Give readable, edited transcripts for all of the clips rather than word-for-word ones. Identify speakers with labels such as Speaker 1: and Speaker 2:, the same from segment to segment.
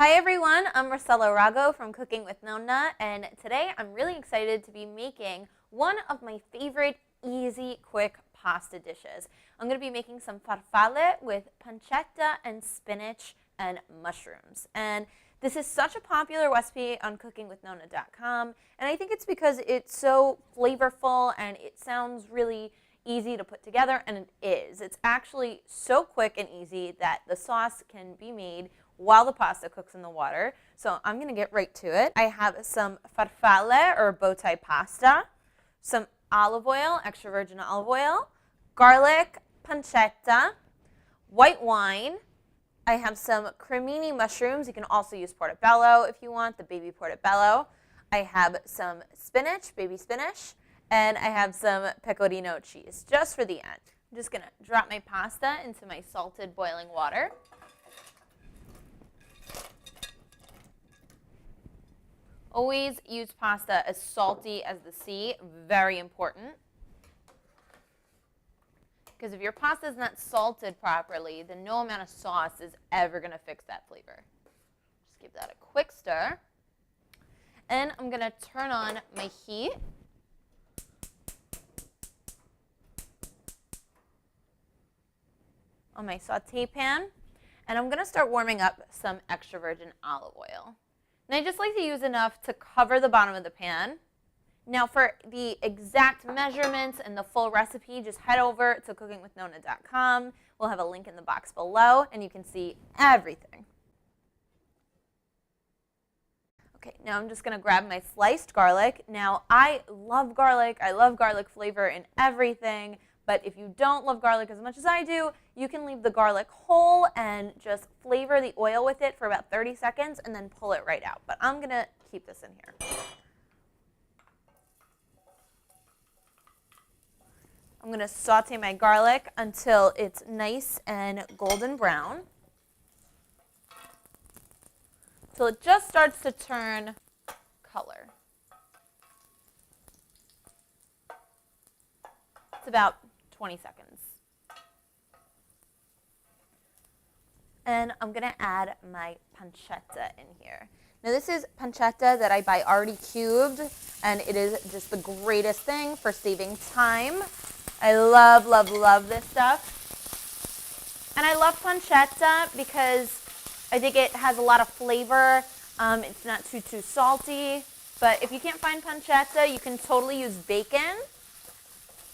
Speaker 1: Hi everyone, I'm Rossella from Cooking with Nonna, and today I'm really excited to be making one of my favorite easy, quick pasta dishes. I'm going to be making some farfalle with pancetta and spinach and mushrooms. And this is such a popular recipe on cookingwithnonna.com, and I think it's because it's so flavorful and it sounds really easy to put together, and it is. It's actually so quick and easy that the sauce can be made while the pasta cooks in the water. So I'm going to get right to it. I have some farfalle or bow tie pasta, some olive oil, extra virgin olive oil, garlic, pancetta, white wine. I have some cremini mushrooms. You can also use portobello if you want, the baby portobello. I have some spinach, baby spinach, and I have some pecorino cheese just for the end. I'm just going to drop my pasta into my salted boiling water. Always use pasta as salty as the sea, very important. Because if your pasta is not salted properly, then no amount of sauce is ever going to fix that flavor. Just give that a quick stir. And I'm going to turn on my heat. On my saute pan. And I'm going to start warming up some extra virgin olive oil. And I just like to use enough to cover the bottom of the pan. Now for the exact measurements and the full recipe, just head over to cookingwithnonna.com. We'll have a link in the box below, and you can see everything. Okay, now I'm just going to grab my sliced garlic. Now I love garlic. I love garlic flavor in everything. But if you don't love garlic as much as I do, you can leave the garlic whole and just flavor the oil with it for about 30 seconds and then pull it right out. But I'm going to keep this in here. I'm going to saute my garlic until it's nice and golden brown. Till it just starts to turn color. It's about 20 seconds. And I'm going to add my pancetta in here. Now this is pancetta that I buy already cubed, and it is just the greatest thing for saving time. I love, love, love this stuff. And I love pancetta because I think it has a lot of flavor. It's not too salty. But if you can't find pancetta, you can totally use bacon.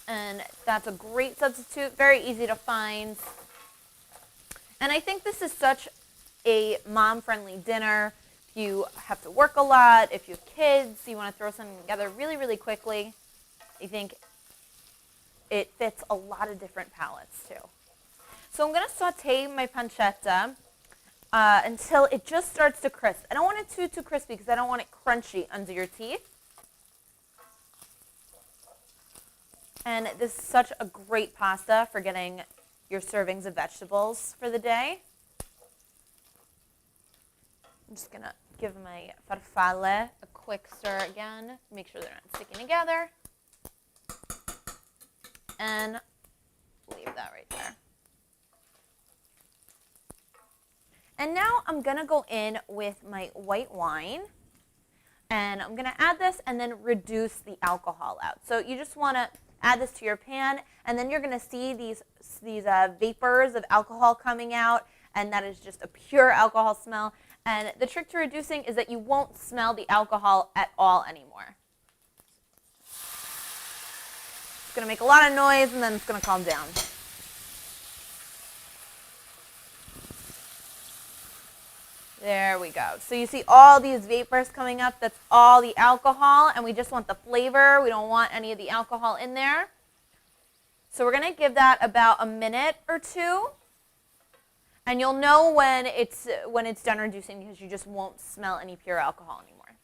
Speaker 1: And that's a great substitute, very easy to find. And I think this is such a mom-friendly dinner. If you have to work a lot, if you have kids, you want to throw something together really, really quickly, I think it fits a lot of different palates too. So I'm going to saute my pancetta until it just starts to crisp. I don't want it too crispy because I don't want it crunchy under your teeth. And this is such a great pasta for getting your servings of vegetables for the day. I'm just going to give my farfalle a quick stir again. Make sure they're not sticking together. And leave that right there. And now I'm going to go in with my white wine. And I'm going to add this and then reduce the alcohol out. So you just want to add this to your pan, and then you're going to see these vapors of alcohol coming out, and that is just a pure alcohol smell. And the trick to reducing is that you won't smell the alcohol at all anymore. It's going to make a lot of noise, and then it's going to calm down. There we go. So you see all these vapors coming up. That's all the alcohol, and we just want the flavor. We don't want any of the alcohol in there. So we're going to give that about a minute or two, and you'll know when it's done reducing because you just won't smell any pure alcohol anymore.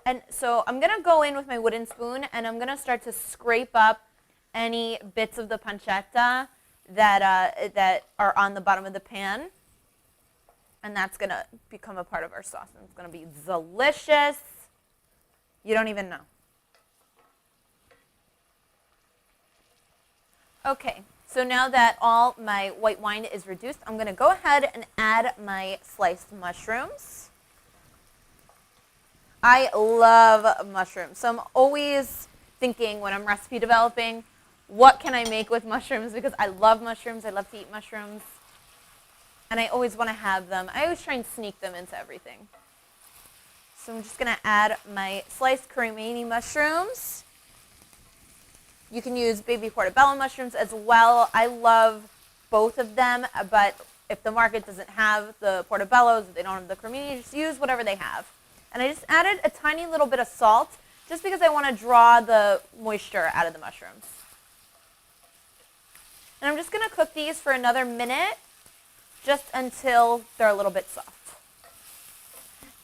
Speaker 1: And so I'm going to go in with my wooden spoon, and I'm going to start to scrape up any bits of the pancetta that are on the bottom of the pan, and that's going to become a part of our sauce, and it's going to be delicious. You don't even know. Okay, So now that all my white wine is reduced, I'm going to go ahead and add my sliced mushrooms. I love mushrooms, so I'm always thinking when I'm recipe developing, what can I make with mushrooms? Because I love mushrooms, I love to eat mushrooms, and I always want to have them. I always try and sneak them into everything. So I'm just going to add my sliced cremini mushrooms. You can use baby portobello mushrooms as well. I love both of them, but if the market doesn't have the portobellos, they don't have the cremini, just use whatever they have. And I just added a tiny little bit of salt just because I want to draw the moisture out of the mushrooms. And I'm just going to cook these for another minute, just until they're a little bit soft.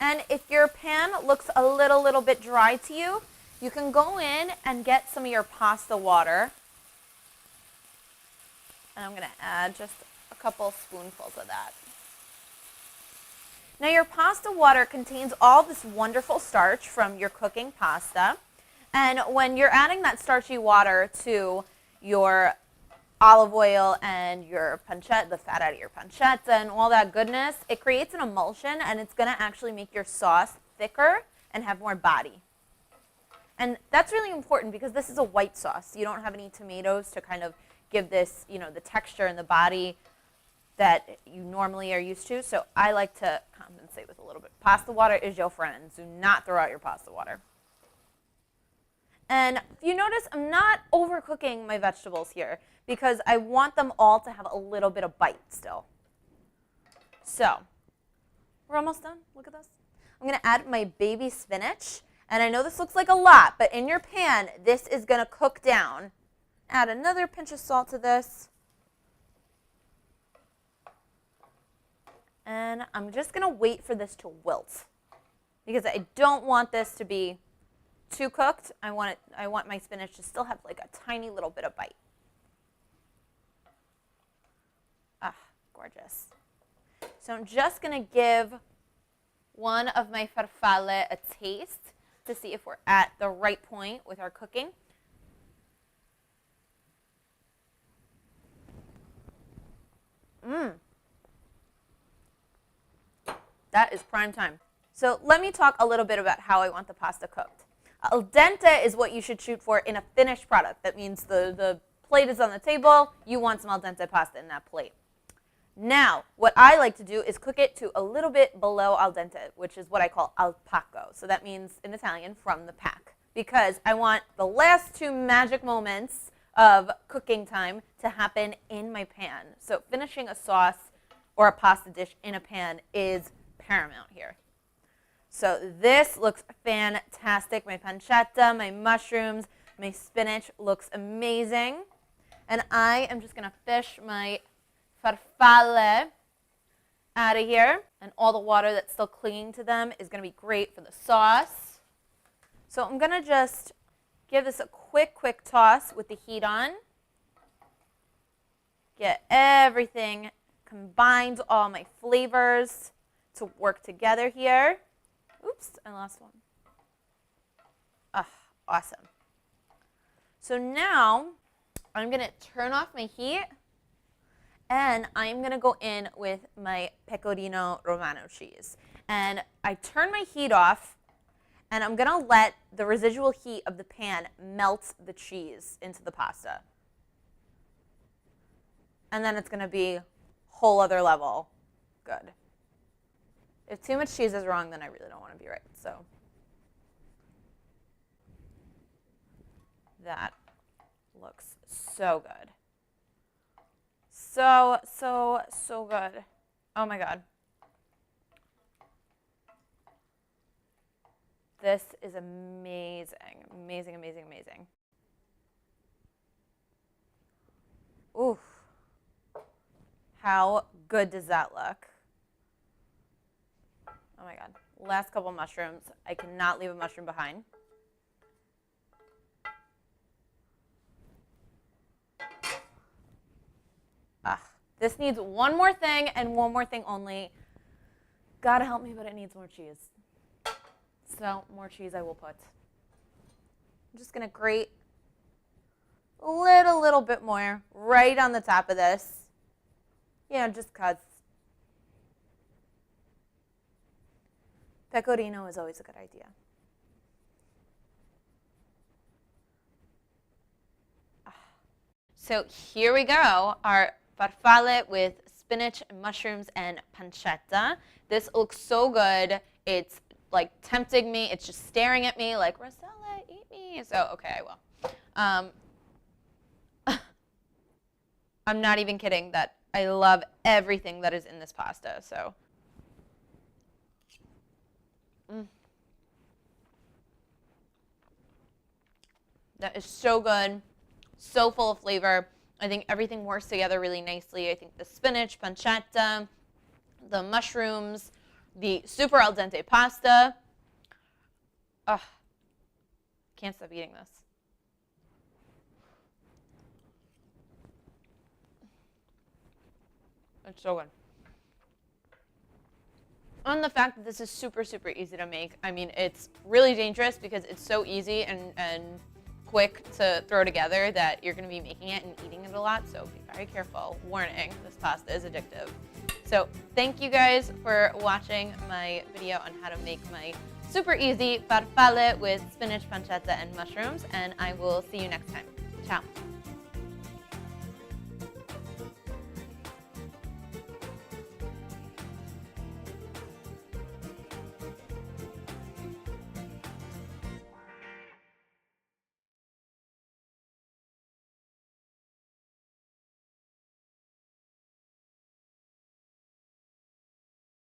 Speaker 1: And if your pan looks a little bit dry to you, you can go in and get some of your pasta water. And I'm going to add just a couple spoonfuls of that. Now your pasta water contains all this wonderful starch from your cooking pasta. And when you're adding that starchy water to your olive oil and your pancetta, the fat out of your pancetta and all that goodness, it creates an emulsion and it's going to actually make your sauce thicker and have more body. And that's really important because this is a white sauce. You don't have any tomatoes to kind of give this, the texture and the body that you normally are used to. So I like to compensate with a little bit. Pasta water is your friend. Do not throw out your pasta water. And if you notice, I'm not overcooking my vegetables here because I want them all to have a little bit of bite still. So we're almost done. Look at this. I'm going to add my baby spinach. And I know this looks like a lot, but in your pan, this is going to cook down. Add another pinch of salt to this. And I'm just going to wait for this to wilt because I don't want this to be too cooked. I want my spinach to still have like a tiny little bit of bite. Ah, gorgeous. So I'm just going to give one of my farfalle a taste to see if we're at the right point with our cooking. That is prime time. So let me talk a little bit about how I want the pasta cooked. Al dente is what you should shoot for in a finished product. That means the plate is on the table, you want some al dente pasta in that plate. Now, what I like to do is cook it to a little bit below al dente, which is what I call al pacco. So that means, in Italian, from the pack. Because I want the last two magic moments of cooking time to happen in my pan. So finishing a sauce or a pasta dish in a pan is paramount here. So this looks fantastic. My pancetta, my mushrooms, my spinach looks amazing. And I am just going to fish my farfalle out of here, and all the water that's still clinging to them is going to be great for the sauce. So I'm going to just give this a quick toss with the heat on. Get everything combined, all my flavors to work together here. Oops, I lost one. Ah, awesome. So now I'm going to turn off my heat. And I'm going to go in with my pecorino romano cheese. And I turn my heat off, and I'm going to let the residual heat of the pan melt the cheese into the pasta. And then it's going to be whole other level good. If too much cheese is wrong, then I really don't want to be right. So that looks so good. So good. Oh my God. This is amazing. Amazing. Oof. How good does that look? Oh my God. Last couple mushrooms. I cannot leave a mushroom behind. This needs one more thing and one more thing only. God help me, but it needs more cheese. So more cheese I will put. I'm just going to grate little bit more right on the top of this. You know, just because. Pecorino is always a good idea. So here we go, our farfalle with spinach, mushrooms, and pancetta. This looks so good. It's like tempting me. It's just staring at me like, Rossella, eat me. So, okay, I will. I'm not even kidding that I love everything that is in this pasta. So, that is so good. So full of flavor. I think everything works together really nicely. I think the spinach, pancetta, the mushrooms, the super al dente pasta. Ugh, can't stop eating this. It's so good. On the fact that this is super, super easy to make. I mean, it's really dangerous because it's so easy and quick to throw together that you're going to be making it and eating it a lot, so be very careful. Warning, this pasta is addictive. So thank you guys for watching my video on how to make my super easy farfalle with spinach, pancetta, and mushrooms, and I will see you next time. Ciao.